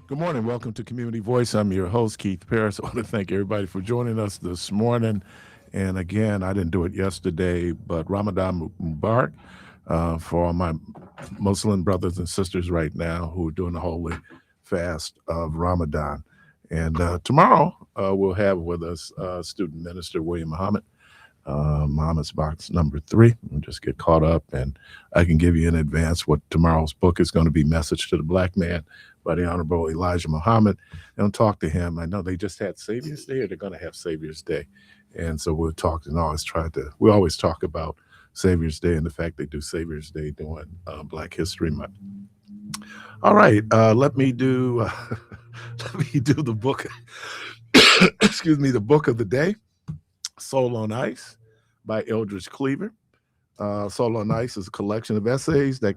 Good morning. Welcome to Community Voice. I'm your host, Keith Parris. I want to thank everybody for joining us this morning. And again, I didn't do it yesterday, but Ramadan Mubarak for all my Muslim brothers and sisters right now who are doing the holy fast of Ramadan. And tomorrow, we'll have with us student minister William Muhammad. Muhammad's box number 3. We'll just get caught up, and I can give you in advance what tomorrow's book is going to be, Message to the Black Man by the Honorable Elijah Muhammad. And I'll talk to him. I know they just had Savior's Day, or they're going to have Savior's Day. And so we'll talk and we always talk about Savior's Day and the fact they do Savior's Day during Black History Month. All right, let me do let me do the book. Excuse me, the book of the day. Soul on Ice by Eldridge Cleaver. Soul on Ice is a collection of essays that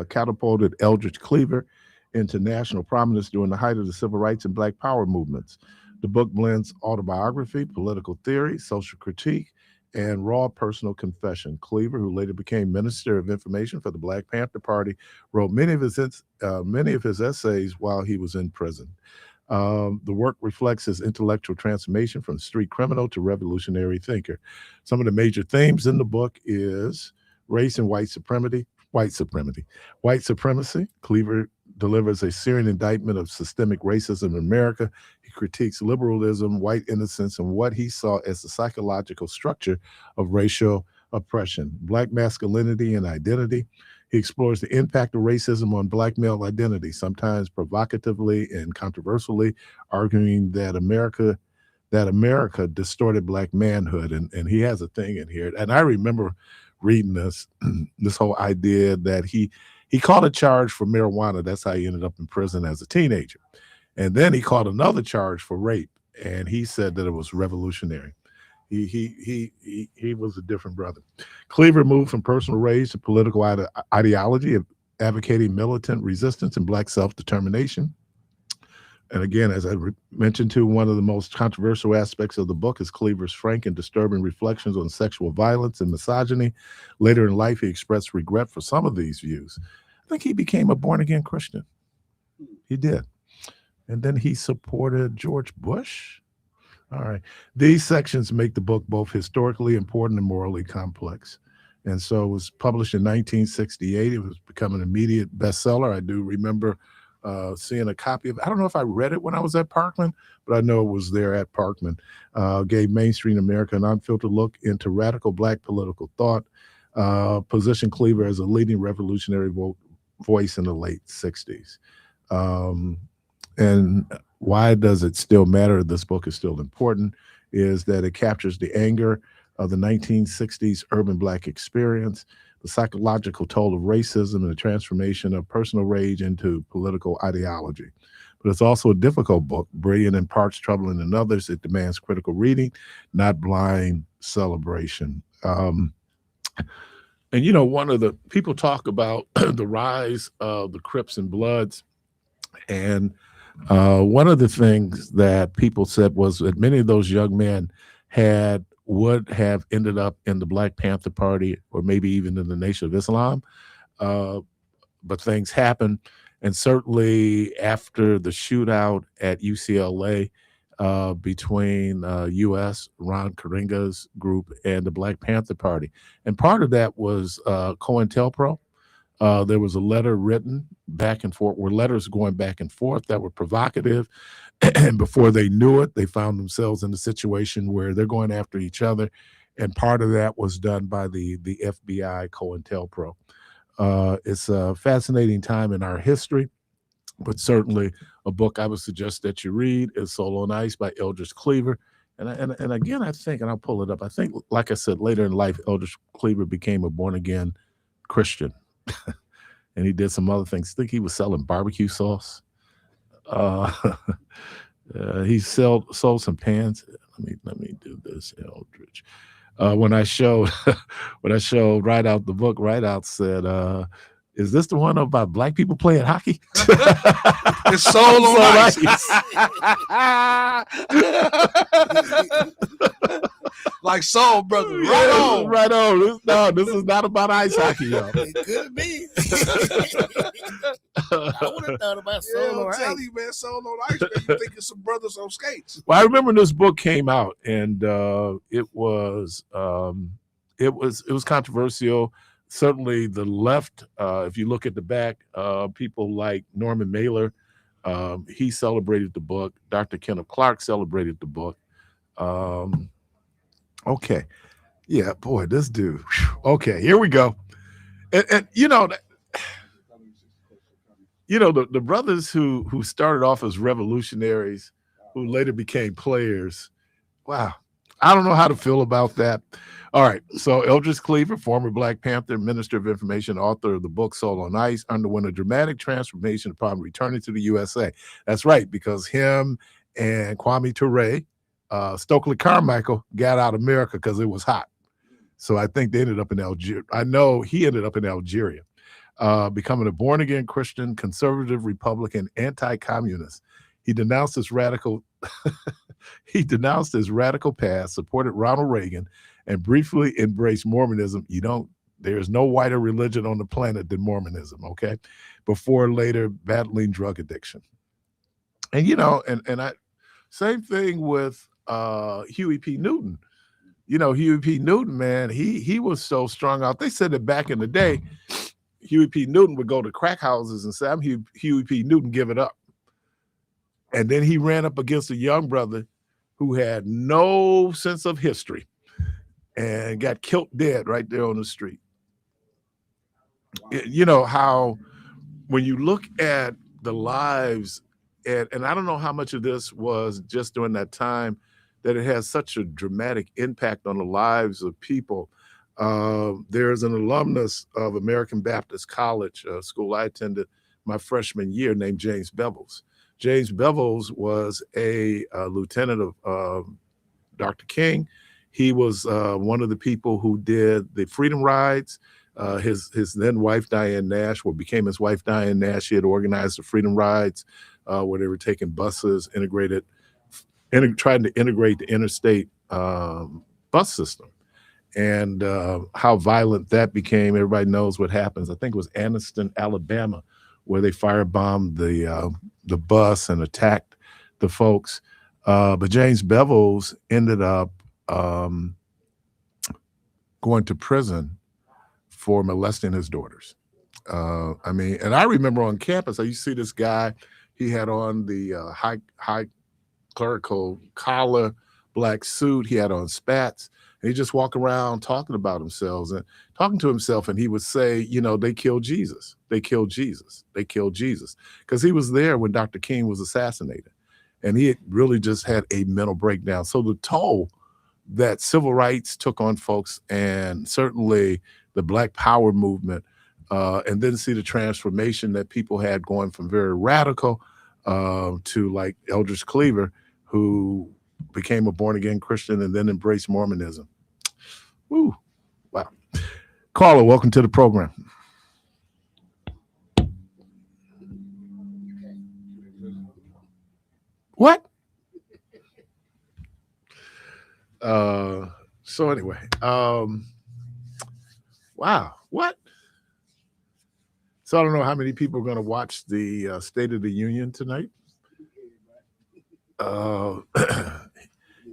catapulted Eldridge Cleaver into national prominence during the height of the civil rights and Black Power movements. The book blends autobiography, political theory, social critique, and raw personal confession. Cleaver, who later became Minister of Information for the Black Panther Party, wrote many of his essays while he was in prison. The work reflects his intellectual transformation from street criminal to revolutionary thinker. Some of the major themes in the book is race and white supremacy. White supremacy. Cleaver delivers a searing indictment of systemic racism in America. He critiques liberalism, white innocence, and what he saw as the psychological structure of racial oppression. Black masculinity and identity. He explores the impact of racism on Black male identity, sometimes provocatively and controversially, arguing that America distorted Black manhood. And he has a thing in here. And I remember reading this whole idea that he caught a charge for marijuana. That's how he ended up in prison as a teenager. And then he caught another charge for rape, and he said that it was revolutionary. He was a different brother. Cleaver moved from personal rage to political ideology, advocating militant resistance and Black self-determination. And again, as I mentioned too, one of the most controversial aspects of the book is Cleaver's frank and disturbing reflections on sexual violence and misogyny. Later in life, he expressed regret for some of these views. I think he became a born-again Christian. He did. And then he supported George Bush. All right. These sections make the book both historically important and morally complex. And so it was published in 1968. It was become an immediate bestseller. I do remember seeing a copy of it. I don't know if I read it when I was at Parkland, but I know it was there at Parkland. Gave mainstream America an unfiltered look into radical Black political thought, positioned Cleaver as a leading revolutionary voice in the late 60s. And why does it still matter? This book is still important, is that it captures the anger of the 1960s urban Black experience, the psychological toll of racism, and the transformation of personal rage into political ideology. But it's also a difficult book, brilliant in parts, troubling in others. It demands critical reading, not blind celebration. One of the people talk about the rise of the Crips and Bloods, and one of the things that people said was that many of those young men would have ended up in the Black Panther Party or maybe even in the Nation of Islam. But things happened. And certainly after the shootout at UCLA between U.S., Ron Karenga's group, and the Black Panther Party. And part of that was COINTELPRO. There was a letter written back and forth, were letters going back and forth that were provocative. And before they knew it, they found themselves in a situation where they're going after each other. And part of that was done by the FBI, COINTELPRO. It's a fascinating time in our history, but certainly a book I would suggest that you read is Soul on Ice by Eldridge Cleaver. And again, I think, and I'll pull it up, I think, like I said, later in life, Eldridge Cleaver became a born-again Christian. And he did some other things. I think he was selling barbecue sauce. He sold some pans. Let me do this, Eldridge. When I showed Write Out the book, Write Out said, "Is this the one about Black people playing hockey?" It's Soul on Ice. like Soul Brother. Right Yeah, on. right on. This is not about ice hockey, y'all. It could be. I would have thought about Yeah, Soul I'm on telling Ice. you, man, Soul on Ice, man. You think it's some brothers on skates. Well, I remember this book came out, and it was controversial. Certainly, the left. If you look at the back, people like Norman Mailer, he celebrated the book. Dr. Kenneth Clark celebrated the book. Okay, yeah, boy, this dude. Whew. Okay, here we go. And the brothers who started off as revolutionaries, who later became players. Wow. I don't know how to feel about that. All right. So Eldridge Cleaver, former Black Panther, Minister of Information, author of the book Soul on Ice, underwent a dramatic transformation upon returning to the USA. That's right, because him and Kwame Ture, Stokely Carmichael got out of America because it was hot. So I think they ended up in Algeria. I know he ended up in Algeria, becoming a born-again Christian, conservative Republican, anti-communist. He denounced his radical past, supported Ronald Reagan, and briefly embraced Mormonism. There's no whiter religion on the planet than Mormonism, okay? Before later battling drug addiction. And same thing with Huey P. Newton. Huey P. Newton, man, he was so strung out. They said that back in the day, Huey P. Newton would go to crack houses and say, I'm Huey P. Newton, give it up. And then he ran up against a young brother who had no sense of history and got killed dead right there on the street. How when you look at the lives, and I don't know how much of this was just during that time, that it has such a dramatic impact on the lives of people. There's an alumnus of American Baptist College, a school I attended my freshman year, named James Bevells. James Bevells was a lieutenant of Dr. King. He was one of the people who did the Freedom Rides. His then wife, Diane Nash, became his wife, Diane Nash. She had organized the Freedom Rides where they were taking buses, trying to integrate the interstate bus system. And how violent that became. Everybody knows what happens. I think it was Anniston, Alabama, where they firebombed the bus and attacked the folks. But James Bevells ended up going to prison for molesting his daughters. And I remember on campus, I used to see this guy. He had on the high clerical collar, black suit. He had on spats. And he just walk around talking about themselves and talking to himself. And he would say, they killed Jesus. They killed Jesus. They killed Jesus. Because he was there when Dr. King was assassinated. And he had really just had a mental breakdown. So the toll that civil rights took on folks, and certainly the Black Power movement, and then see the transformation that people had going from very radical to like Eldridge Cleaver, who became a born-again Christian and then embraced Mormonism. Woo. Wow. Carla, welcome to the program. What? So anyway, wow. What? So I don't know how many people are going to watch the State of the Union tonight.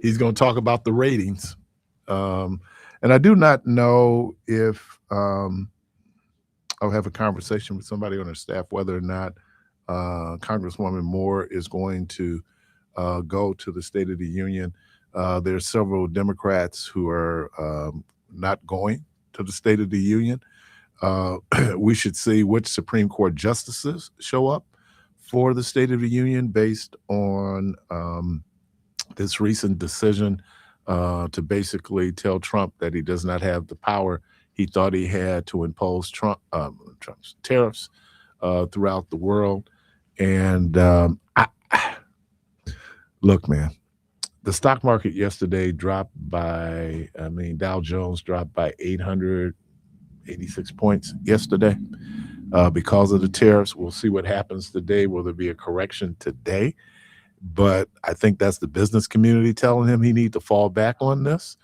He's going to talk about the ratings. And I do not know if I'll have a conversation with somebody on our staff whether or not Congresswoman Moore is going to go to the State of the Union. There are several Democrats who are not going to the State of the Union. We should see which Supreme Court justices show up for the State of the Union based on this recent decision to basically tell Trump that he does not have the power he thought he had to impose Trump's tariffs throughout the world. And look, man, the stock market yesterday dropped by, Dow Jones dropped by 886 points yesterday because of the tariffs. We'll see what happens today. Will there be a correction today? But I think that's the business community telling him he needs to fall back on this.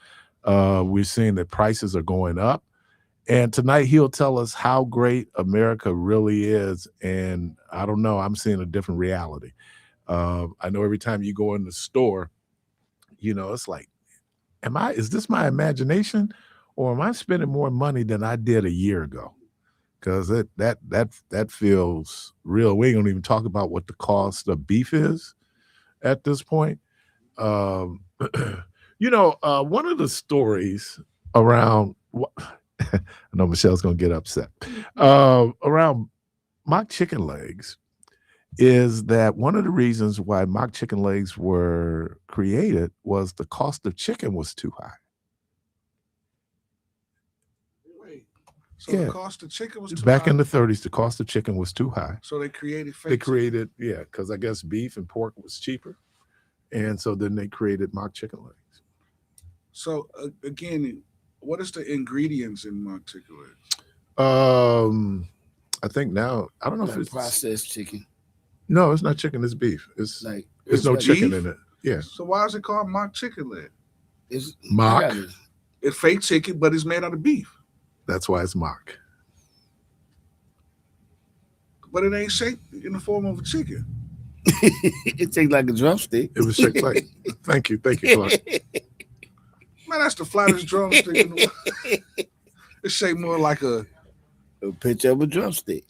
We're seeing that prices are going up. And tonight he'll tell us how great America really is. And I don't know, I'm seeing a different reality. I know every time you go in the store, it's like, is this my imagination, or am I spending more money than I did a year ago? Because that feels real. We ain't gonna even talk about what the cost of beef is at this point. Um, one of the stories around, I know Michelle's gonna get upset, around mock chicken legs is that one of the reasons why mock chicken legs were created was the cost of chicken was too high. Wait. So Yeah. the cost of chicken was too Back high. in the 30s, the cost of chicken was too high. So they created fake They chicken. created, because I guess beef and pork was cheaper. And so then they created mock chicken legs. So again, what is the ingredients in mock chicken legs? I think now, I don't know if Like it's processed chicken. No, it's not chicken, it's beef. It's Like there's no it's chicken beef? in it. Yeah. So why is it called mock chicken leg? it's Mock. yeah, It's fake chicken, but it's made out of beef. That's why it's mock. But it ain't shaped in the form of a chicken. it tastes like a drumstick. It was shaped like thank you, Clark. Man, that's the flattest drumstick in the world. It's shaped more like a picture of a drumstick.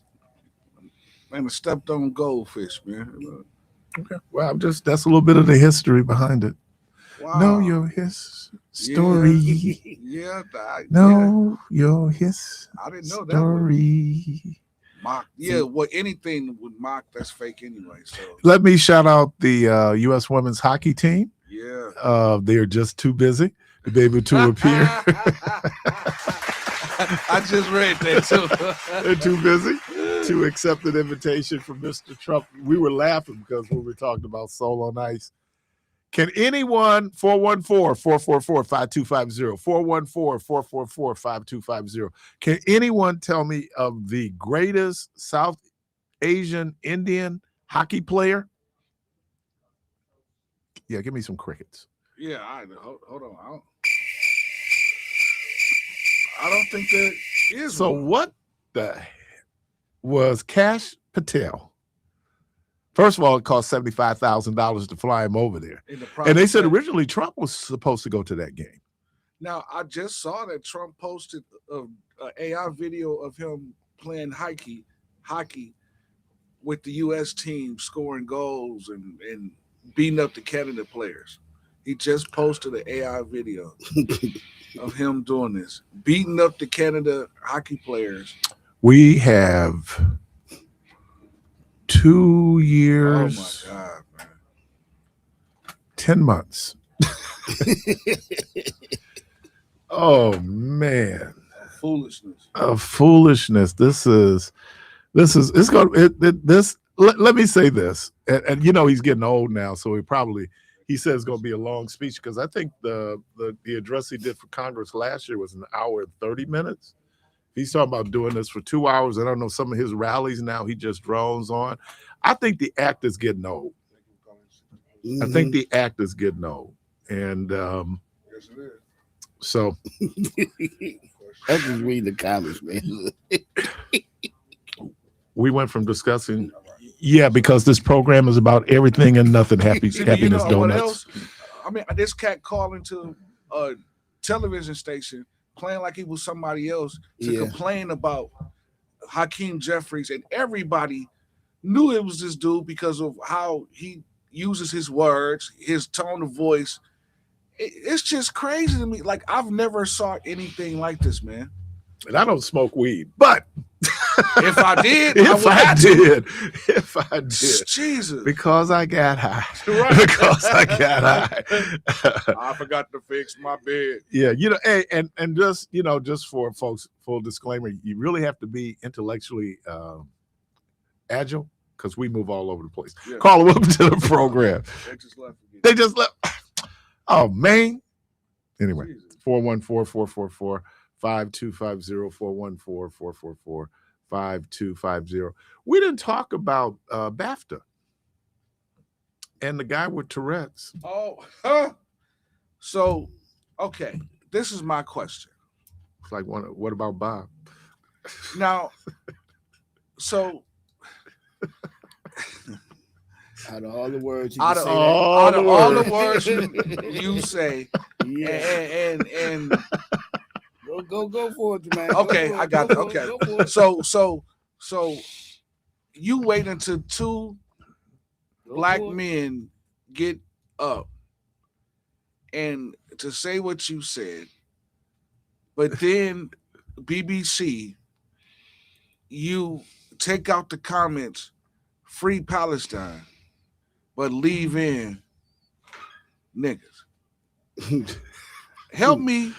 stepped on goldfish, man. Okay. Well, that's a little bit of the history behind it. Wow. Know your story. Yeah, Know your I didn't know that was history. mock. Yeah, well, anything with mock that's fake anyway. So Let me shout out the U.S. women's hockey team. yeah, They are just too busy to be able to appear. I just read that too. They're too busy to accept an invitation from Mr. Trump. We were laughing because we were talking about Soul on Ice. Can anyone, 414-444-5250, 414-444-5250, can anyone tell me of the greatest South Asian Indian hockey player? Yeah, give me some crickets. Yeah, hold on. I don't think there is. So one. what the was Cash Patel? First of all, it cost $75,000 to fly him over there. And they said originally Trump was supposed to go to that game. Now, I just saw that Trump posted an AI video of him playing hockey with the U.S. team, scoring goals and beating up the Canada players. He just posted an AI video of him doing this, beating up the Canada hockey players. We have 2 years, oh my God, man. 10 months. Oh man, foolishness. This is it's going this. Let me say this, and he's getting old now, so he says it's going to be a long speech because I think the address he did for Congress last year was an hour and 30 minutes. He's talking about doing this for 2 hours. I don't know, some of his rallies now he just drones on. I think the act is getting old. Mm-hmm. I think the act is getting old. And Yes, it is. so I just read the comments, man. we went from discussing, because this program is about everything and nothing. Happiness What Donuts. else? I mean, this cat calling to a television station, playing like he was somebody else to complain about Hakeem Jeffries, and everybody knew it was this dude because of how he uses his words, his tone of voice. It's just crazy to me. Like, I've never saw anything like this, man. And I don't smoke weed, but if I did, if I did, Jesus, because I got high, right. because I got high. I forgot to fix my bed. Yeah, hey, and just for folks, full disclaimer, you really have to be intellectually agile because we move all over the place. Yeah. Call them up to the program. They just left. Oh man. Anyway, 414-444-5250, 414-444-5250. We didn't talk about BAFTA and the guy with Tourette's. Oh, huh? So, okay. this is my question. It's like, what about Bob? Now, so Out of all the words you out can of say all the that. words you say, Yeah. and Go for it, man. okay, I got it. Go for Okay, Go for it. so you wait until two Go black for it. men get up and to say what you said, but then BBC, you take out the comments, free Palestine, but leave in niggas. Help me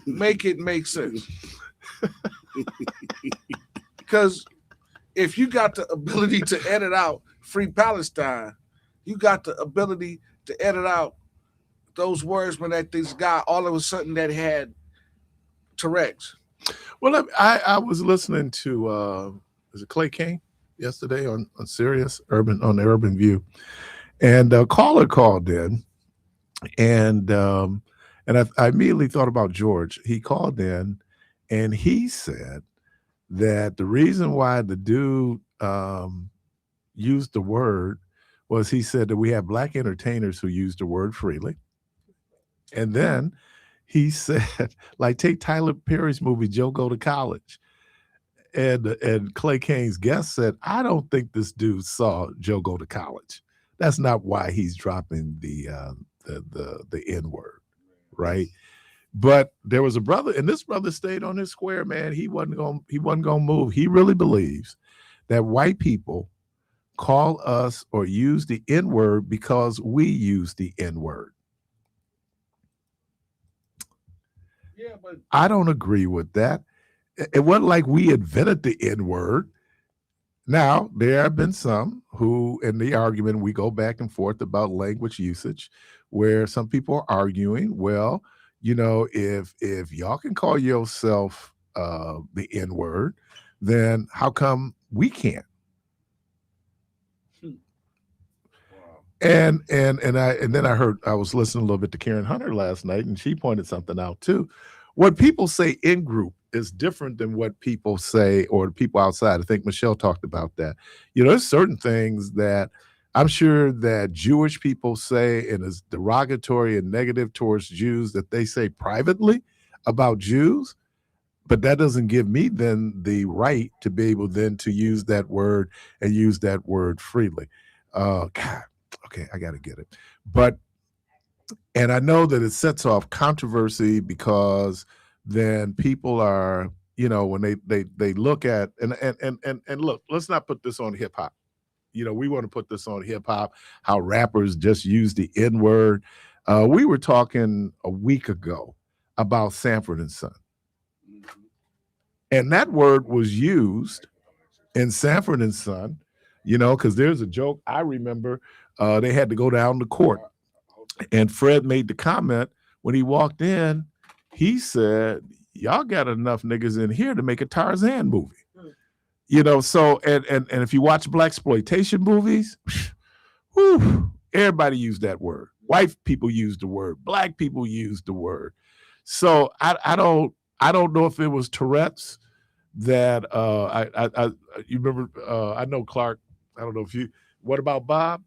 make it make sense. Because if you got the ability to edit out free Palestine, you got the ability to edit out those words when that this guy all of a sudden that had Tourette's. Well, I was listening to is it Clay King yesterday on Sirius on the Urban View, and a caller called in, and I immediately thought about George. He called in, and he said that the reason why the dude used the word was he said that we have black entertainers who use the word freely, and then he said, like, take Tyler Perry's movie Joe Go to College. And Clay King's guest said, I don't think this dude saw Joe Go to College. That's not why he's dropping the N-word, right? But there was a brother, and this brother stayed on his square, man. He wasn't gonna move. He really believes that white people call us or use the N-word because we use the N-word. Yeah, but I don't agree with that. It wasn't like we invented the N-word. Now, there have been some who, in the argument, we go back and forth about language usage, where some people are arguing, well, if y'all can call yourself the N-word, then how come we can't? And then I was listening a little bit to Karen Hunter last night, and she pointed something out too. What people say in group is different than what people say or people outside. I think Michelle talked about that. There's certain things that I'm sure that Jewish people say and is derogatory and negative towards Jews that they say privately about Jews, but that doesn't give me then the right to be able then to use that word and use that word freely. God, okay, I got to get it. And I know that it sets off controversy because then people are, when they look at and look, let's not put this on hip hop. We want to put this on hip hop, how rappers just use the N-word. We were talking a week ago about Sanford and Son. And that word was used in Sanford and Son, because there's a joke I remember. They had to go down to court. And Fred made the comment when he walked in, he said, y'all got enough niggas in here to make a Tarzan movie. So and if you watch blaxploitation movies, whew, everybody used that word. White people use the word, black people use the word. So I don't know if it was Tourette's that you remember I know Clark, I don't know if you what about Bob?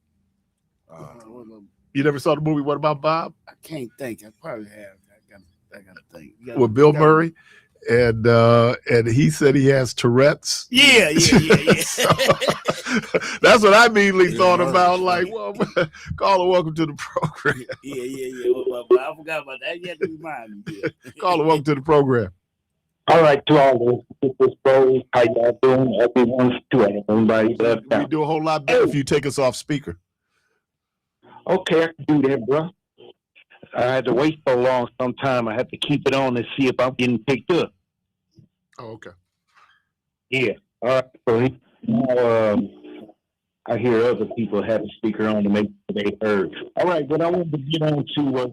You never saw the movie What About Bob? I can't think. I probably have. I got to think. With Bill Murray, and he said he has Tourette's. Yeah. So, that's what I immediately thought about. Like, well, caller, welcome to the program. Yeah. Well, I forgot about that. You had to remind me. Caller, welcome to the program. All right, to all this bros, how y'all doing? Everyone's doing. Everybody left We out. do a whole lot better if you take us off speaker. Okay, I can do that, bro. I had to wait so long. Sometime I have to keep it on and see if I'm getting picked up. Oh, okay. Yeah. All right. So now I hear other people have a speaker on to make sure they heard. All right. What I wanted to get on to was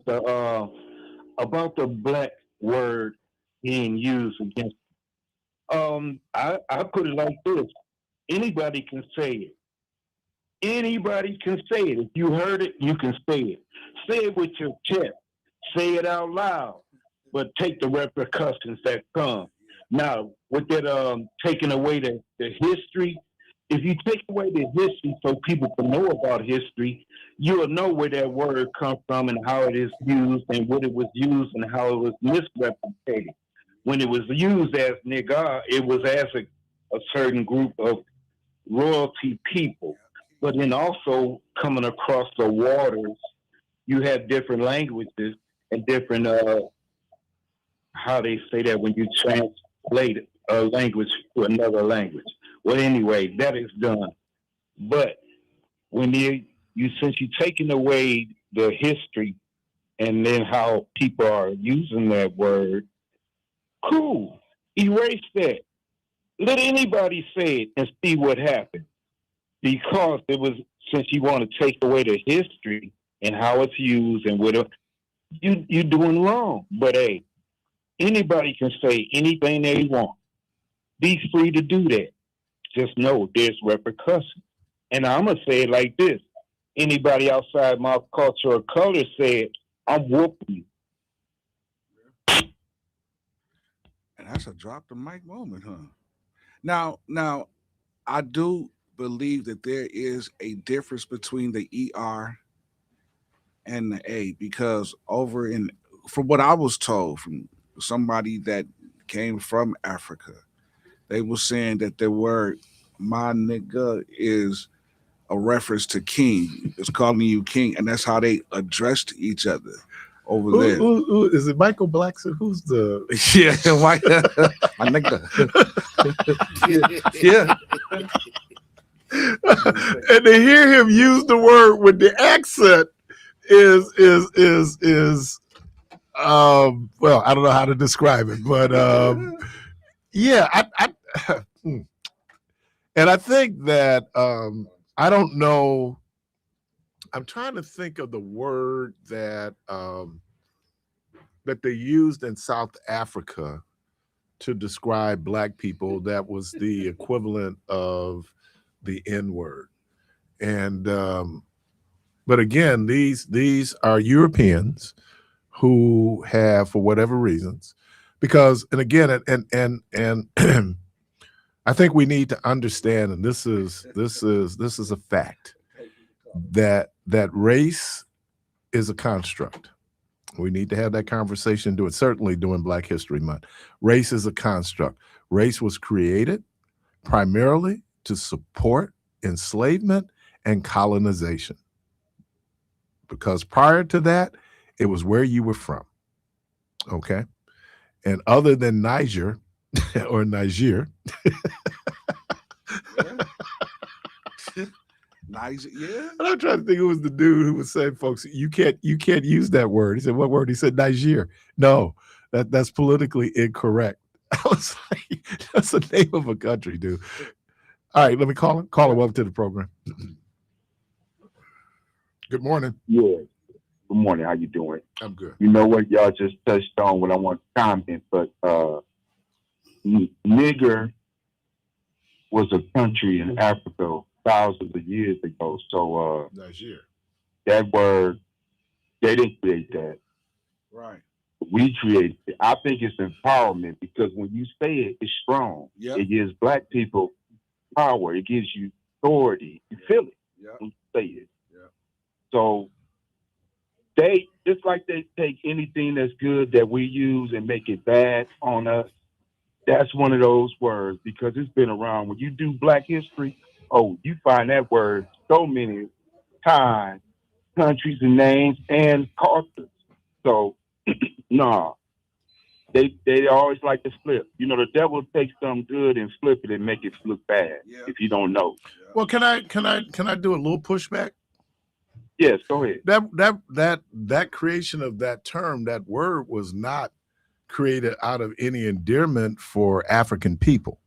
about the black word being used against. I put it like this: anybody can say it. Anybody can say it. If you heard it, you can say it. Say it with your chest. Say it out loud. but take the repercussions that come. Now, with that taking away the history, if you take away the history so people can know about history, you'll know where that word comes from and how it is used and what it was used and how it was misrepresented. When it was used as nigga, it was as a certain group of royalty people. But then also coming across the waters, you have different languages and different how they say that when you translate a language to another language. Well, anyway, that is done. But when you since you're taking away the history and then how people are using that word, cool. Erase that. Let anybody say it and see what happens. Because it was since you want to take away the history and how it's used and what you're doing wrong. But hey, anybody can say anything they want. Be free to do that. Just know there's repercussions. And I'm gonna say it like this: anybody outside my culture or color said, "I'm whooping you." And that's a drop the mic moment, huh? Now, I do believe that there is a difference between the ER and the A because from what I was told from somebody that came from Africa, they were saying that the word "my nigga" is a reference to king. It's calling you king, and that's how they addressed each other over there. Who is it? Michael Blackson? Who's the? Yeah, my nigga. Yeah, And to hear him use the word with the accent is well, I don't know how to describe it, but yeah, and I think that I don't know. I'm trying to think of the word that that they used in South Africa to describe black people that was the equivalent of the N word. And but again, these are Europeans who have, for whatever reasons, because and again, and I think we need to understand, and this is a fact that race is a construct. We need to have that conversation. Do it certainly during Black History Month. Race is a construct. Race was created primarily to support enslavement and colonization. Because prior to that, it was where you were from. Okay. And other than Niger or Niger, nice. Yeah. and I'm trying to think who was the dude who was saying, folks, you can't use that word. He said, what word? He said Niger. No, that's politically incorrect. I was like, that's the name of a country, dude. All right, let me call him. Call him up to the program. Good morning. Yeah. Good morning. How you doing? I'm good. You know what? Y'all just touched on what I want to comment, but nigger was a country in Africa thousands of years ago. So Niger. that word, they didn't create that. Right. We created it. I think it's empowerment because when you say it, it's strong. Yep. It gives black people power. It gives you authority. You feel it Yep. when you say it. Yep. So they just like they take anything that's good that we use and make it bad on us. That's one of those words because it's been around. When you do Black history, you find that word so many times, countries and names and cultures. So nah, they always like to flip. You know, the devil takes something good and flip it and make it look bad. Yeah. If you don't know. Well, can I do a little pushback? Yes, go ahead. That creation of that term, that word was not created out of any endearment for African people.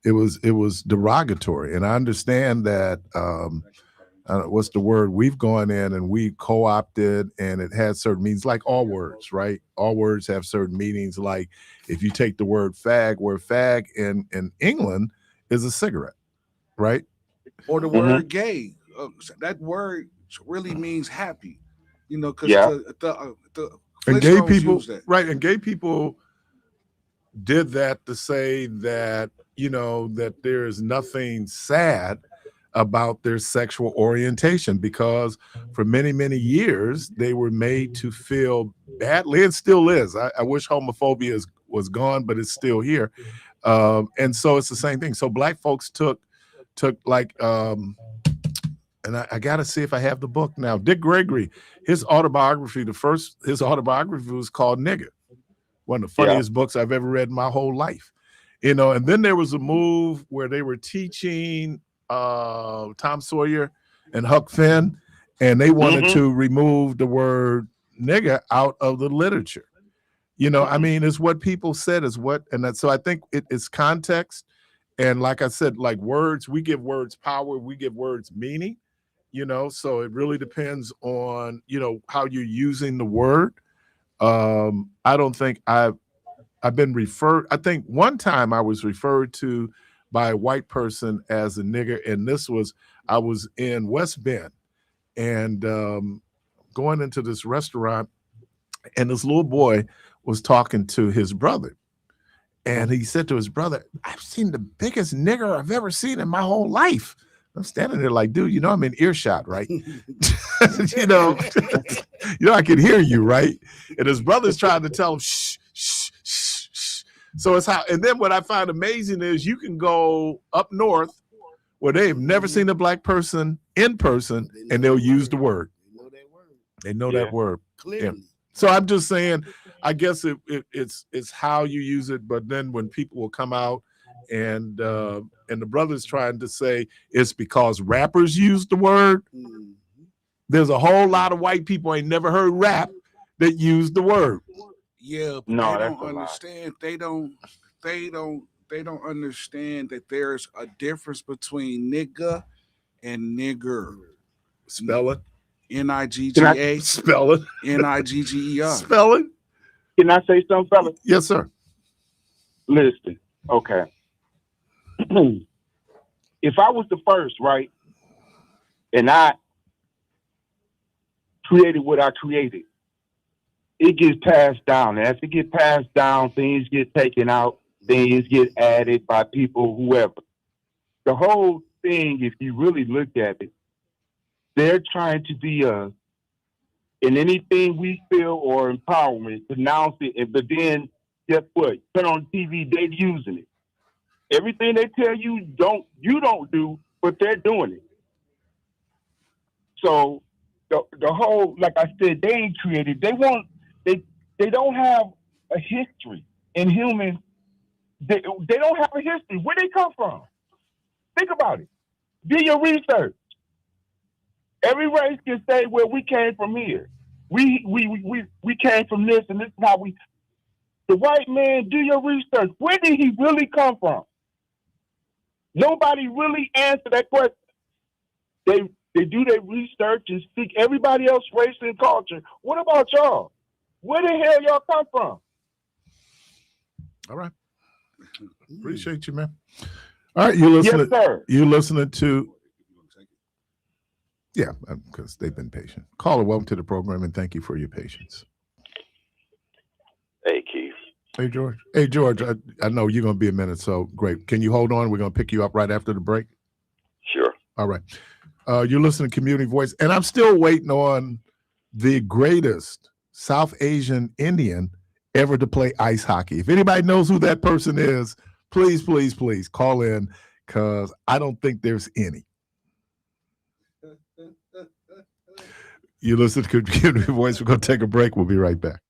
It was derogatory, and I understand that. What's the word? We've gone in and we co-opted, and it has certain meanings, like all words, right? All words have certain meanings. Like if you take the word fag, where fag in England is a cigarette, right? Or the word gay. That word really means happy. You know, because Yeah. the And gay Flintstones people, use that. right? And gay people did that to say that, you know, that there is nothing sad about their sexual orientation, because for many, many years they were made to feel badly, and still is. I wish homophobia was gone, but it's still here. And so it's the same thing. So black folks took like and I got to see if I have the book now. Dick Gregory, his autobiography, his autobiography was called Nigger. One of the Yeah. funniest books I've ever read in my whole life. You know, and then there was a move where they were teaching Tom Sawyer and Huck Finn, and they wanted to remove the word nigger out of the literature. You know, I mean, it's what people said is what, and so I think it's context. And like I said, like words, we give words power, we give words meaning, you know, so it really depends on, you know, how you're using the word. I don't think I've been referred. I think one time I was referred to by a white person as a nigger, and I was in West Bend, and going into this restaurant, and this little boy was talking to his brother, and he said to his brother, "I've seen the biggest nigger I've ever seen in my whole life." I'm standing there like, dude, you know I'm in earshot, right? you know, I can hear you, right? And his brother's trying to tell him, shh, shh, shh, shh. So it's how. And then what I find amazing is you can go up north where they've never seen a black person in person, and they'll use the word. They know that word Clearly. Yeah. So I'm just saying, I guess it's how you use it. But then when people will come out and the brother's trying to say it's because rappers use the word, there's a whole lot of white people ain't never heard rap that use the word. Yeah, but No, they that's don't a lie. understand. They don't understand that there's a difference between nigga and nigger. Spell it. Nigga, Spell it. Nigger. Spell it. Can I say something, fella? Yes, sir. Listen, okay. If I was the first, right, and I created what I created, it gets passed down. And as it gets passed down, things get taken out, things get added by people, whoever. The whole thing, if you really look at it, they're trying to be us. And anything we feel or empowerment, pronounce it, but then guess what? Turn on TV, they're using it. Everything they tell you don't do, but they're doing it. So the whole, like I said, they ain't created. They don't have a history in humans. They don't have a history. Where they come from? Think about it. Do your research. Every race can say, "Well, we came from here. We came from this, and this is how we." The white man, do your research. Where did he really come from? Nobody really answered that question. They do their research and speak everybody else race and culture. What about y'all? Where the hell y'all come from? All right. Appreciate you, man. All right, you listening? Yes, sir. You listening to? Yeah, because they've been patient. Caller, welcome to the program, and thank you for your patience. Hey, Keith. Hey, George. Hey, George. I know you're going to be a minute, so great. Can you hold on? We're going to pick you up right after the break. Sure. All right. You're listening to Community Voice, and I'm still waiting on the greatest South Asian Indian ever to play ice hockey. If anybody knows who that person is, please, please, please call in, because I don't think there's any. You listen to Community Voice. We're going to take a break. We'll be right back.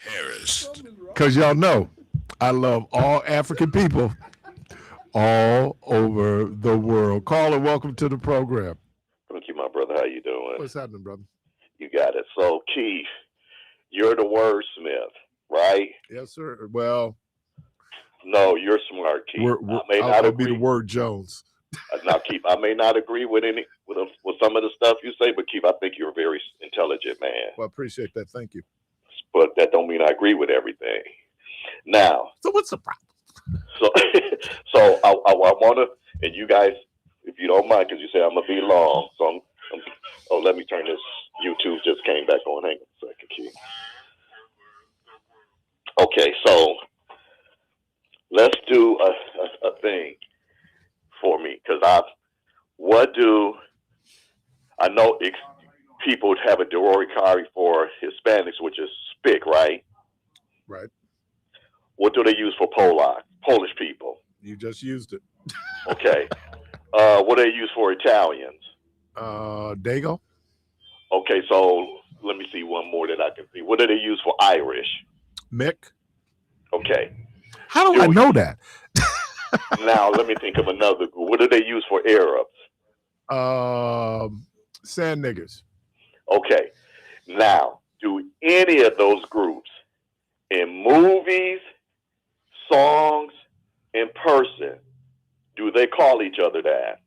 Parris. Because y'all know I love all African people all over the world. Caller, welcome to the program. Thank you, my brother. How you doing? What's happening, brother? You got it. So, Keith, you're the wordsmith, right? Yes, sir. Well, No, you're smart, Keith. I may not I'll agree. be the word Jones. Now, Keith, I may not agree with some of the stuff you say, but Keith, I think you're a very intelligent man. Well, I appreciate that. Thank you. But that don't mean I agree with everything. Now, So what's the problem? so I want to, and you guys, if you don't mind, because you say I'm gonna be long, so oh, let me turn this. YouTube just came back on. Hang on a second, Keith. Okay, so let's do a thing for me, because I know people have a derogatory for Hispanics, which is spick, right? Right. What do they use for Polish people? You just used it. Okay. What do they use for Italians? Dago. Okay, so let me see one more that I can see. What do they use for Irish? Mick. Okay. How do I know that? Now let me think of another group. What do they use for Arabs? Sand niggers. Okay. Now, do any of those groups in movies, songs, in person, do they call each other that?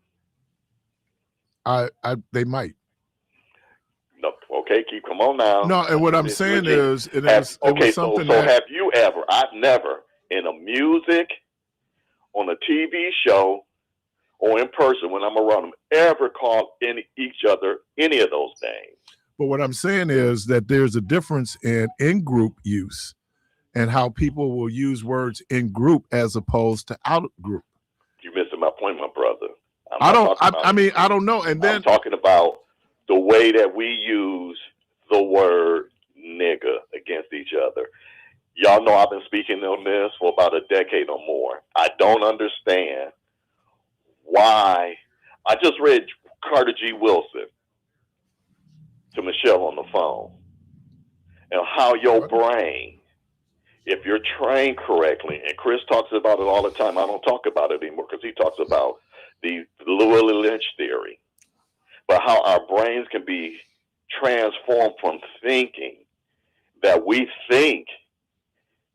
They might. No. Okay, come on now. No, and what I'm saying is, it was something so have you ever? I've never in a music, on a TV show, or in person when I'm around them ever called each other any of those names. But what I'm saying is that there's a difference in group use and how people will use words in group as opposed to out group. You're missing my point, my brother. I don't know. And then I'm talking about the way that we use the word nigga against each other. Y'all know I've been speaking on this for about a decade or more. I don't understand why. I just read Carter G. Wilson to Michelle on the phone, and how your brain, if you're trained correctly, and Chris talks about it all the time. I don't talk about it anymore because he talks about the Willie Lynch theory, but how our brains can be transformed from thinking that we think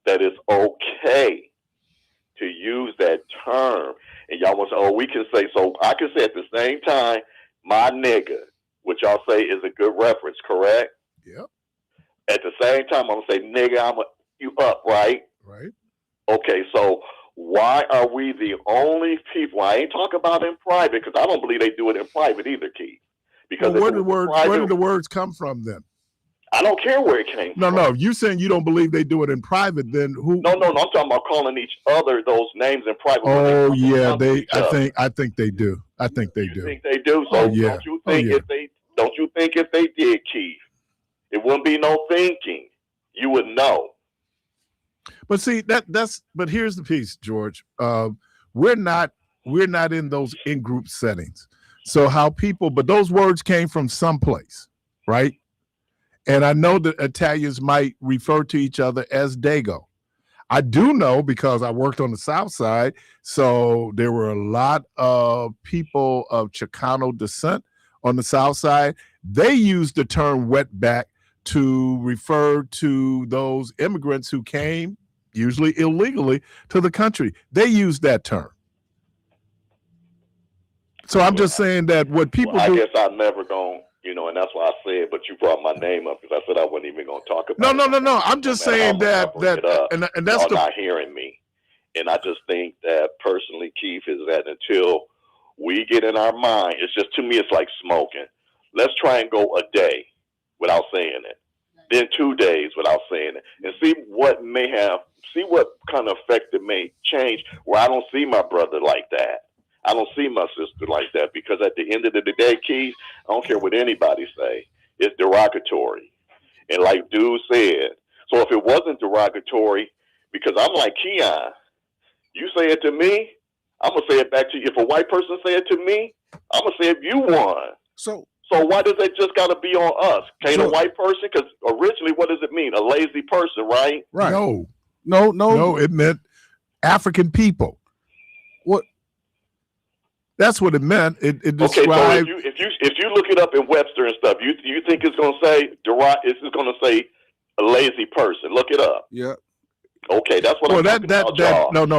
that it's okay to use that term. And y'all want to say, oh, we can say, so I can say at the same time, my nigga, which y'all say is a good reference, correct? Yep. At the same time, I'm going to say, nigga, you up, right? Right. Okay, so why are we the only people? I ain't talking about in private, because I don't believe they do it in private either, Keith. Because where do the words come from then? I don't care where it came from. No, you saying you don't believe they do it in private, then who? No, I'm talking about calling each other those names in private. Oh yeah, I think they do. I think they do. You think they do? So yeah. Don't you think if they did, Keith, it wouldn't be no thinking. You would know. But see, but here's the piece, George. We're not in those in-group settings. So but those words came from someplace, right? And I know that Italians might refer to each other as Dago. I do know because I worked on the South Side, so there were a lot of people of Chicano descent on the South Side. They used the term wetback to refer to those immigrants who came, usually illegally, to the country. They used that term. So I'm just saying that what people do. I guess I'm never going to. And that's why I said, but you brought my name up because I said I wasn't even going to talk about it. No. I'm just saying that and that's not hearing me. And I just think that personally, Keith, is that until we get in our mind, it's just, to me, it's like smoking. Let's try and go a day without saying it, then 2 days without saying it, and see what kind of effect it may change where I don't see my brother like that. I don't see my sister like that, because at the end of the day, Keith, I don't care what anybody say. It's derogatory. And like dude said, so if it wasn't derogatory, because I'm like Keon, you say it to me, I'm going to say it back to you. If a white person say it to me, I'm going to say it, you won. So So why does it just got to be on us? Can't a white person? Because originally, what does it mean? A lazy person, right? Right. No. It meant African people. What? That's what it meant. It Okay, described. so if you look it up in Webster and stuff, you think it's going to say it's going to say a lazy person? Look it up. Yeah. Okay, that's what I'm talking about.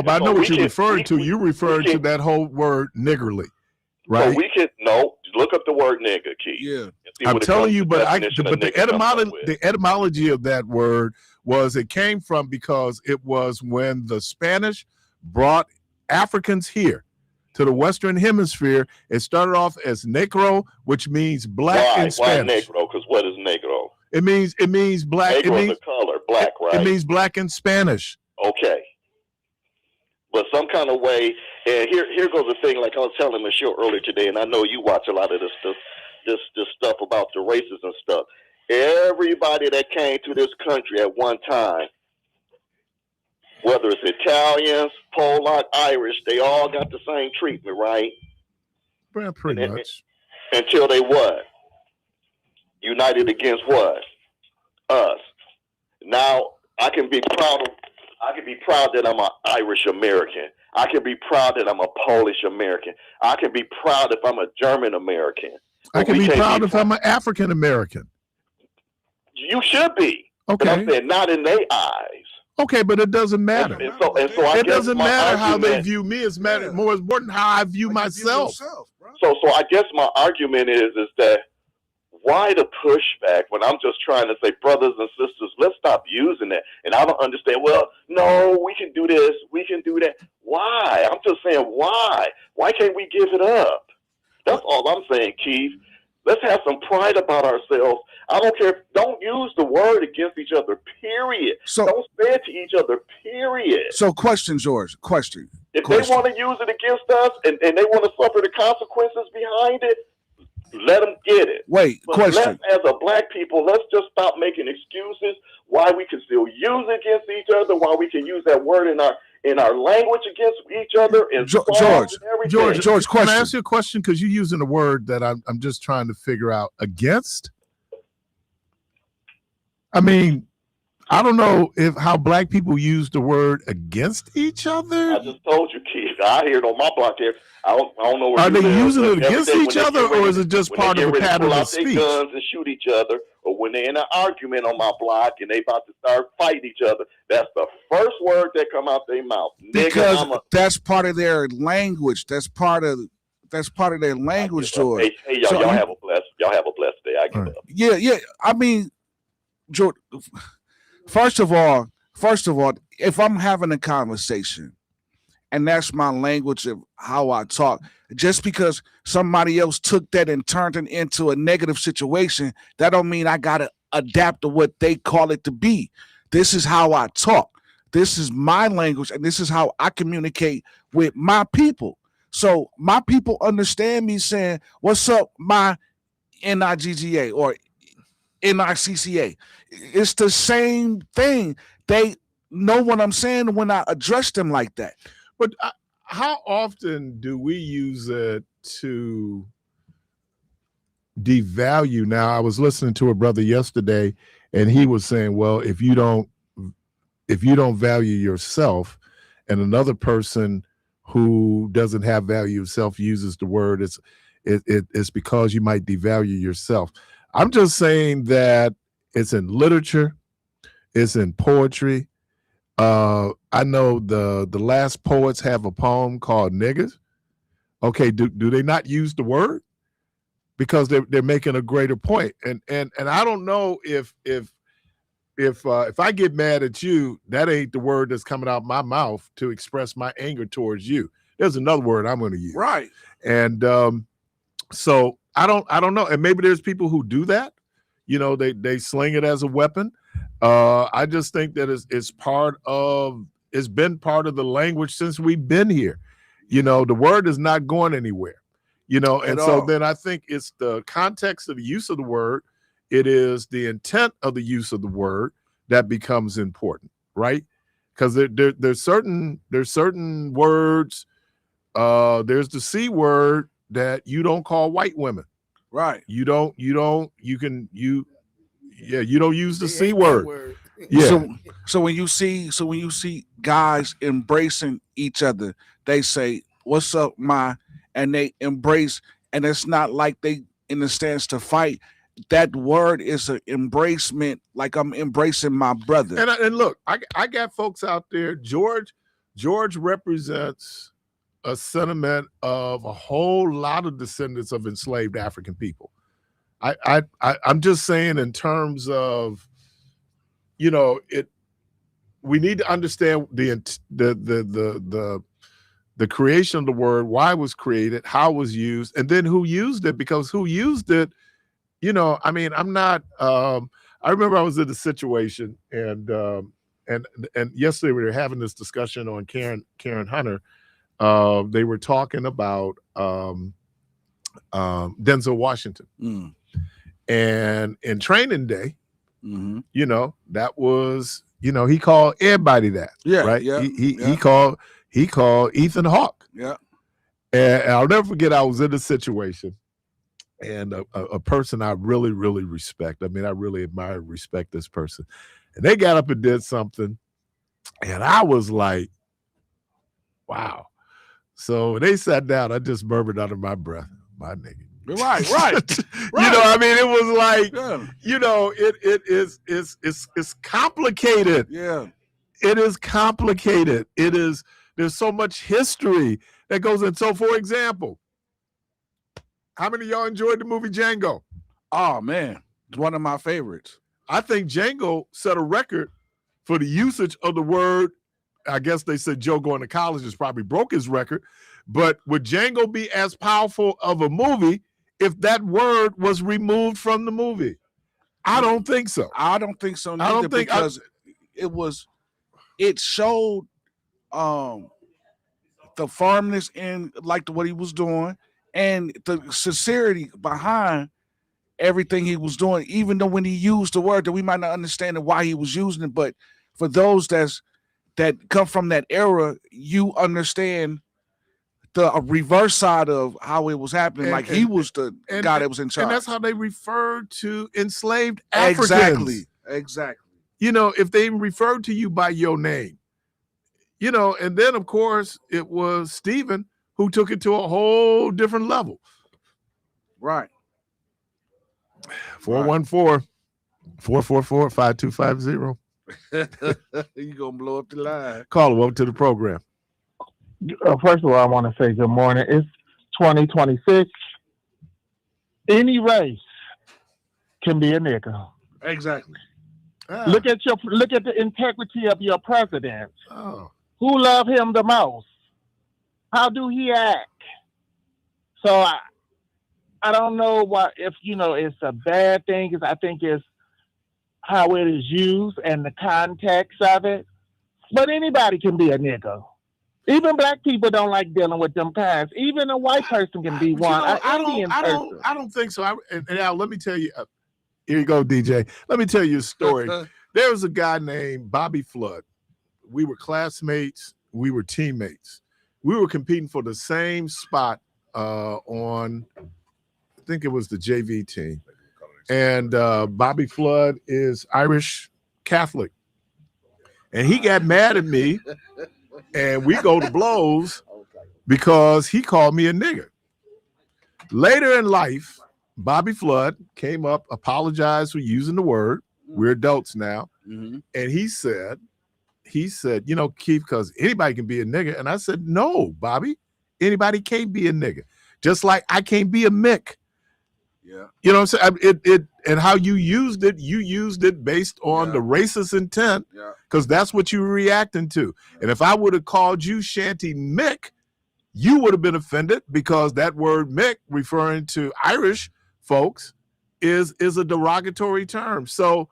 But I know what you're referring to. You referred to that whole word niggerly, right? So we can look up the word nigger, Keith. Yeah. I'm telling you, but the etymology of that word was it came from because it was when the Spanish brought Africans here to the Western Hemisphere. It started off as negro, which means black in Spanish. Why negro? Because what is negro? It means black. Negro is a color, black, right? It means black in Spanish. Okay. But some kind of way, and here goes the thing. Like I was telling Michelle earlier today, and I know you watch a lot of this stuff about the races and stuff. Everybody that came to this country at one time, whether it's Italians, Polak, Irish, they all got the same treatment, right? Well, pretty much. Until they what? United against what? Us. Now I can be proud that I'm an Irish American. I can be proud that I'm a Polish American. I can be proud if I'm a German American. I can be proud if I'm an African American. You should be. Okay. But I'm saying not in their eyes. Okay, but it doesn't matter. And so it doesn't matter how they view me. It's more important how I view myself. So I guess my argument is that why the pushback when I'm just trying to say, brothers and sisters, let's stop using that. And I don't understand. Well, no, we can do this, we can do that. Why? I'm just saying, why? Why can't we give it up? That's all I'm saying, Keith. Let's have some pride about ourselves. I don't care. Don't use the word against each other, period. So, don't say it to each other, period. So question, George. Question. If they want to use it against us and they want to suffer the consequences behind it, let them get it. Wait, but question. As a black people, let's just stop making excuses why we can still use it against each other, why we can use that word in our language against each other. And George, question. Can I ask you a question? Because you're using a word that I'm just trying to figure out. Against? I mean, I don't know how black people use the word against each other. I just told you, Keith. I hear it on my block here. I don't know. Are they using it against each other, or is it just part of a pattern of speech? They guns and shoot each other, or when they're in an argument on my block and they about to start fighting each other, that's the first word that come out their mouth. Because that's part of their language. That's part of their language, George. Hey, y'all have a blessed day. I give up. Yeah. I mean, George. First of all, if I'm having a conversation and that's my language of how I talk, just because somebody else took that and turned it into a negative situation, that don't mean I got to adapt to what they call it to be. This is how I talk. This is my language, and this is how I communicate with my people. So my people understand me saying, "What's up, my NIGGA or NICCA?" It's the same thing. They know what I'm saying when I address them like that. But how often do we use it to devalue? Now, I was listening to a brother yesterday, and he was saying, well, if you don't value yourself, and another person who doesn't have value of self uses the word, it's because you might devalue yourself. I'm just saying that it's in literature, it's in poetry. I know the last poets have a poem called "Niggas." Okay, do they not use the word because they're making a greater point? And I don't know if I get mad at you, that ain't the word that's coming out my mouth to express my anger towards you. There's another word I'm going to use, right? And so I don't know, and maybe there's people who do that. You know, they sling it as a weapon. I just think that it's been part of the language since we've been here. You know, the word is not going anywhere, you know, and so then I think it's the context of the use of the word. It is the intent of the use of the word that becomes important, right? Because there's certain words. There's the C word that you don't call white women, Right. You don't use the They C hate that word. Yeah. So when you see guys embracing each other, they say, "What's up, my?" and they embrace, and it's not like they in the stance to fight. That word is an embracement, like I'm embracing my brother. And look, I got folks out there. George represents a sentiment of a whole lot of descendants of enslaved African people. I'm just saying in terms of, we need to understand the creation of the word, why it was created, how it was used, and then who used it, because who used it, I'm not I remember I was in a situation and yesterday we were having this discussion on Karen Hunter. They were talking about Denzel Washington. Mm. And in Training Day, Mm-hmm. that was, he called everybody that. Yeah, right. yeah, He called Ethan Hawke. Yeah. And I'll never forget, I was in a situation, and a person I really, really respect. I mean, I really admire and respect this person. And they got up and did something, and I was like, wow. So when they sat down, I just murmured under my breath, my nigga. Right. It was like, Yeah. it's complicated. Yeah. It is complicated. There's so much history that goes in. So, for example, how many of y'all enjoyed the movie Django? Oh man, it's one of my favorites. I think Django set a record for the usage of the word. I guess they said Joe going to college has probably broke his record. But would Django be as powerful of a movie if that word was removed from the movie? I don't think so. I don't think so neither, I don't think because it showed the firmness in like what he was doing and the sincerity behind everything he was doing, even though when he used the word that we might not understand why he was using it, but for those that come from that era, you understand the reverse side of how it was happening. Like he was the guy that was in charge. And that's how they referred to enslaved Africans. Exactly. If they referred to you by your name, and then of course it was Stephen who took it to a whole different level. Right. 414-444-5250. You gonna blow up the line. Caller, welcome to the program. First of all, I want to say good morning. It's 2026. Any race can be a nigga. Exactly. Look at the integrity of your president. Oh. Who love him the most? How do he act? So I don't know if it's a bad thing, because I think it's how it is used and the context of it. But anybody can be a nigga. Even black people don't like dealing with them kinds. Even a white person can be one. I don't think so. And now let me tell you. Here you go, DJ. Let me tell you a story. There was a guy named Bobby Flood. We were classmates. We were teammates. We were competing for the same spot on, I think it was the JV team. And Bobby Flood is Irish Catholic. And he got mad at me, and we go to blows because he called me a nigger. Later in life, Bobby Flood came up, apologized for using the word. We're adults now. Mm-hmm. And he said, Keith, because anybody can be a nigger. And I said, no, Bobby, anybody can't be a nigger. Just like I can't be a Mick. Yeah. You know what I'm saying? And how you used it based on the racist intent, because that's what you were reacting to. And if I would have called you Shanty Mick, you would have been offended, because that word Mick, referring to Irish folks, is a derogatory term. So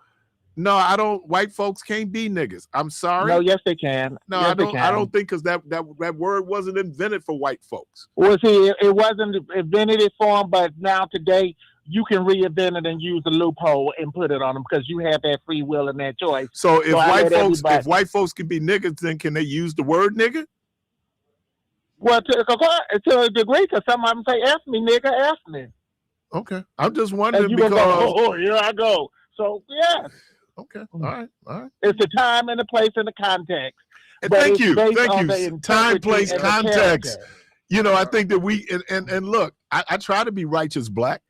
no, I don't. White folks can't be niggas. I'm sorry. No, yes they can. No, yes, I don't think, because that word wasn't invented for white folks. Well, see, it wasn't invented for them, but now today you can reinvent it and use a loophole and put it on them, because you have that free will and that choice. So if white folks can be niggas, then can they use the word nigga? Well, to a degree, because some of them say, "Ask me, nigga, ask me." Okay. I'm just And wondering you gonna because. go, oh, here I go. So yeah, Okay. All right. it's the time and the place and the context. And But thank it's you. based Thank on you. the Time, integrity place, and the context. character. I think that we and look, I try to be righteous black,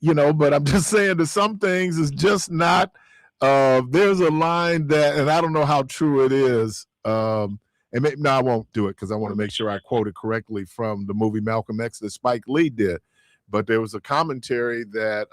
but I'm just saying that some things is just not. There's a line that, and I don't know how true it is. And maybe, no, I won't do it because I want to make sure I quote it correctly from the movie Malcolm X that Spike Lee did. But there was a commentary that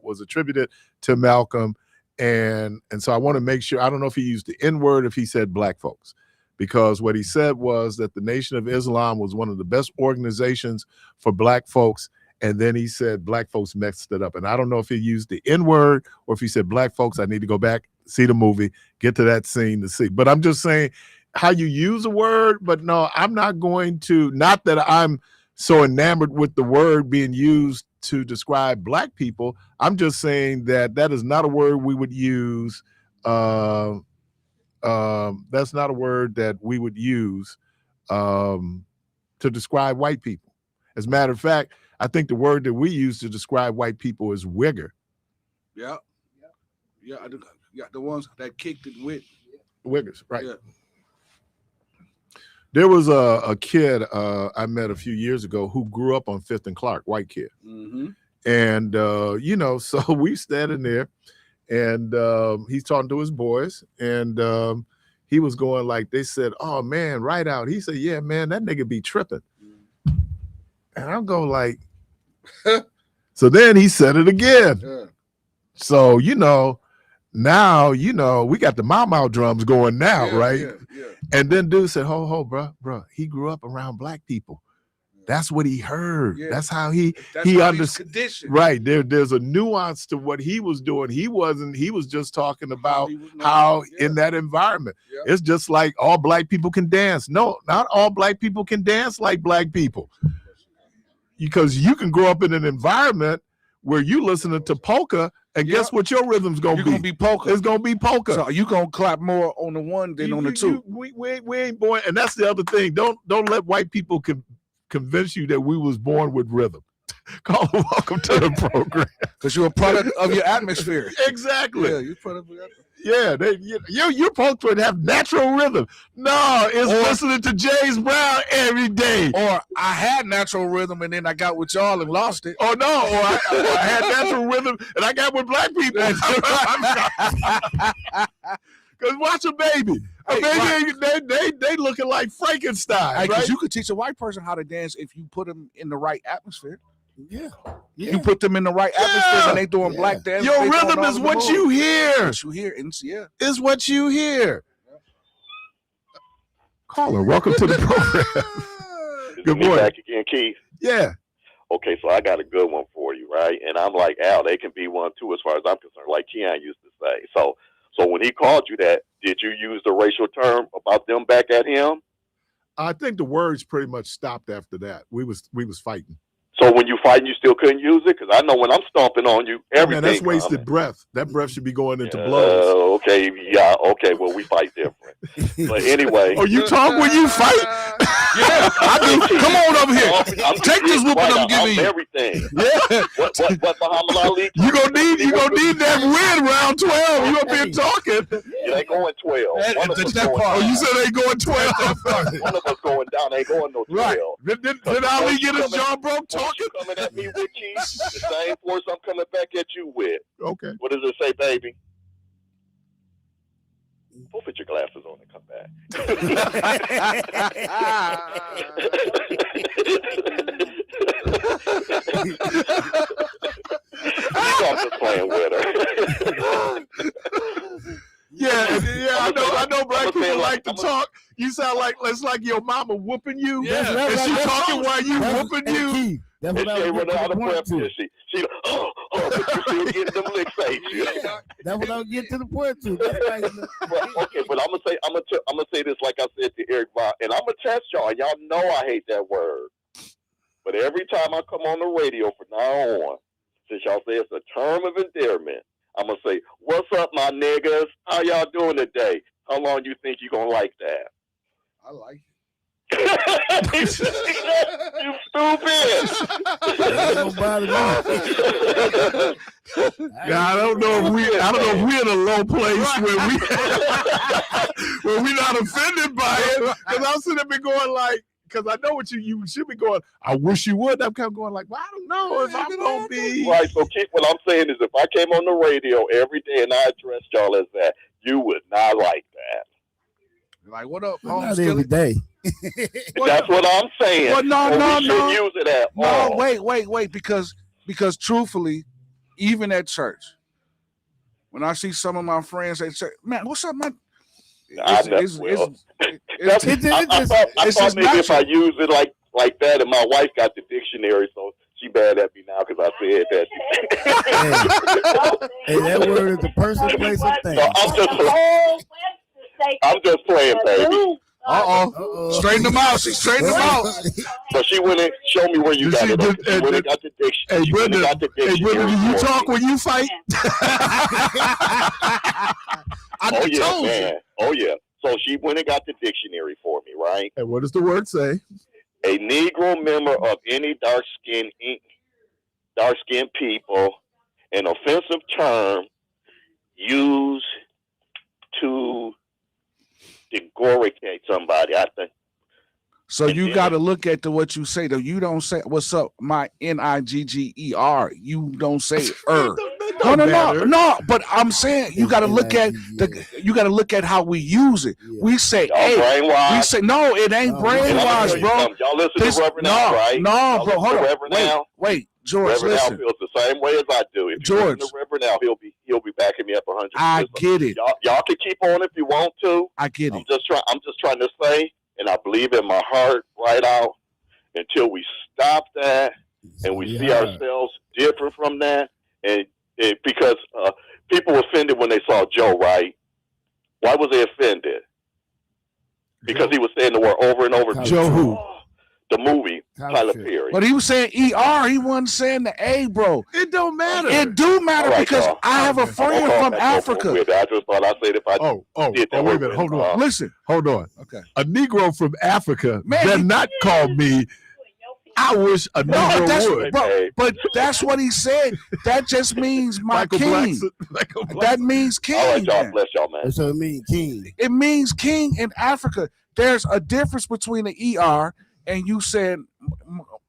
was attributed to Malcolm, and so I want to make sure. I don't know if he used the N word, if he said black folks, because what he said was that the Nation of Islam was one of the best organizations for black folks. And then he said black folks messed it up. And I don't know if he used the N word or if he said black folks. I need to go back, see the movie, get to that scene to see. But I'm just saying how you use a word. But no, I'm not going to, not that I'm so enamored with the word being used to describe black people. I'm just saying that is not a word we would use. That's not a word that we would use to describe white people. As a matter of fact, I think the word that we use to describe white people is wigger. Yeah. The ones that kicked it with Wiggers, right? Yeah. There was a kid I met a few years ago who grew up on 5th and Clark, white kid. Mm-hmm. And, so we standing there and he's talking to his boys and he was going like, they said, oh man, right out. He said, yeah, man, that nigga be tripping. And I'll go like, so then he said it again. Yeah. So, now, we got the mau drums going now, right? Yeah. And then dude said, ho, bro, he grew up around black people. That's what he heard. Yeah. That's how he understood. Right. There's a nuance to what he was doing. He was just talking about how in that environment. Yeah. It's just like all black people can dance. No, not all black people can dance like black people. Because you can grow up in an environment where you listening to polka, and guess what your rhythm's gonna be? You're gonna be polka. It's gonna be polka. So you gonna clap more on the one than on the two. We ain't born, and that's the other thing. Don't let white people convince you that we was born with rhythm. Caller, welcome to the program. Because you're a product of your atmosphere. Exactly. Yeah, you're product of your atmosphere. Yeah, you're supposed to have natural rhythm. No, it's listening to James Brown every day. Or I had natural rhythm and then I got with y'all and lost it. Oh no, or I had natural rhythm and I got with black people. Because watch a baby. A baby, they looking like Frankenstein. Right? You could teach a white person how to dance if you put them in the right atmosphere. Yeah. You put them in the right atmosphere and they doing black dance. Your rhythm is what you hear. What you hear, and is what you hear. Caller, welcome to the program. Good morning. Back again, Keith. Yeah. Okay, so I got a good one for you, right? And I'm like, Al, they can be one too, as far as I'm concerned, like Keon used to say. So when he called you that, did you use the racial term about them back at him? I think the words pretty much stopped after that. We was fighting. So when you fighting, you still couldn't use it? Because I know when I'm stomping on you, everything. Man, that's wasted breath. That breath should be going into blows. Okay, yeah, okay. Well, we fight different. But anyway. Oh, you talk when you fight? Yeah, I do. Come on over here. Take this whooping I'm giving you. Everything. Yeah. What Muhammad Ali? You gonna need that win round 12. You up here talking? Yeah, they going 12. Oh, you said they going 12. One of us going down. They going no 12. Right. Did Ali get his jaw broke talking? Coming at me with Keith, the same force I'm coming back at you with. Okay. What does it say, baby? Go put your glasses on and come back. I'm just playing with her. Yeah, I know black people like to talk. You sound like it's like your mama whooping you. Yeah. And she talking while you whooping you. That's what she ain't running out of breath. She but you still getting them licks, ain't you? That's what I'll get to the point to. Okay, but I'm gonna say this like I said to Eric Vaughn, and I'm gonna test y'all. Y'all know I hate that word, but every time I come on the radio from now on, since y'all say it's a term of endearment, I'm gonna say, "What's up, my niggas? How y'all doing today? How long you think you gonna like that?" I like it. You stupid. Ain't gonna bother me. Yeah, I don't know if we're in a low place where we're not offended by it. Because I'm sitting there going like, because I know what you should be going. I wish you would. I'm kind of going like, well, I don't know if I'm gonna be Right. So what I'm saying is, if I came on the radio every day and I addressed y'all as that, you would not like that. Like, what up, But not every day. That's what I'm saying. Well, no, we no, shouldn't no. use it at all. No, wait, because truthfully, even at church, when I see some of my friends at church, man, what's up, man? I thought maybe if I use it like that, and my wife got the dictionary, so she bad at me now because I said that. Hey, that word is a person, place, or thing. So I'm just playing, baby. Straighten them out. Straighten them out. So she went and showed me where you got it. She went and got the dictionary. Hey, Brenda, do you talk when you fight? Oh yeah, man. Oh yeah. So she went and got the dictionary for me, right? And what does the word say? A Negro member of any dark-skinned people, an offensive term used to degoricate somebody, I think. So you got to look at what you say. Though you don't say "What's up, my Nigger." You don't say No. But I'm saying you got to look at how we use it. Yeah. We say, Y'all brainwashed. We say no. It ain't brainwashed, bro. Y'all listen to Reverend Al, right? No, bro. Hold on. Wait, George. Reverend Listen. Al feels the same way as I do. If you listen to Reverend Al, he'll be backing me up 100%. I get it. Y'all can keep on if you want to. I get it. I'm just trying to say, and I believe in my heart right out, until we stop that and we see ourselves different from that, and because people were offended when they saw Joe, right? Why was they offended? Because he was saying the word over and over. Joe who? The movie, Tyler Perry. But he was saying ER. He wasn't saying the A, bro. It don't matter. It do matter because I have a friend from Africa. I just thought I said if I did that. Wait a minute. Hold on. Listen. Hold on. Okay. A Negro from Africa better not call me. I wish a Negro would. But that's what he said. That just means my king. That means king. All right, y'all. Bless y'all, man. So it means king. It means king in Africa. There's a difference between the ER and you said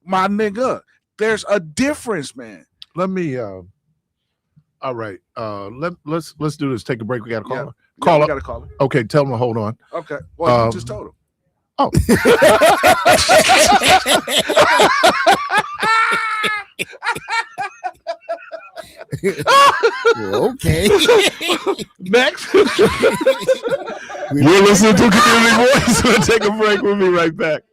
my nigga. There's a difference, man. Let me. All right. Let's do this. Take a break. We got to call her. We got to call her. Okay. Tell them to hold on. Okay. Well, you just told him. Oh. Okay. Next. You're listening to Community Voice. We'll take a break. We'll be right back.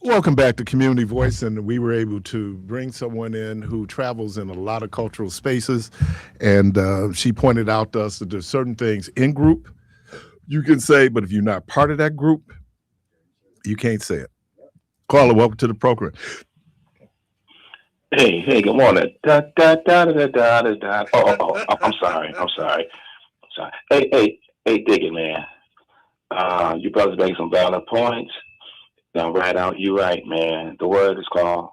Welcome back to Community Voice, and we were able to bring someone in who travels in a lot of cultural spaces, and she pointed out to us that there's certain things in group you can say, but if you're not part of that group, you can't say it. Carla, welcome to the program. Hey, good morning. Da, da, da, da, da, da, da. I'm sorry. Hey, Diggy, man. You brothers make some valid points. Now, you're right, man. The word is called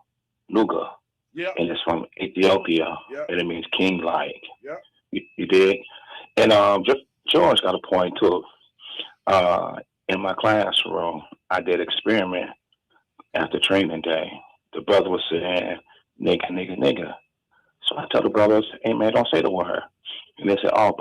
Nuga, Yeah. and it's from Ethiopia, Yeah. and it means king-like. Yeah. You did? And George got a point, too. In my classroom, I did experiment after training day. The brother was saying, nigga. So I tell the brothers, hey, man, don't say the word. And they said, oh,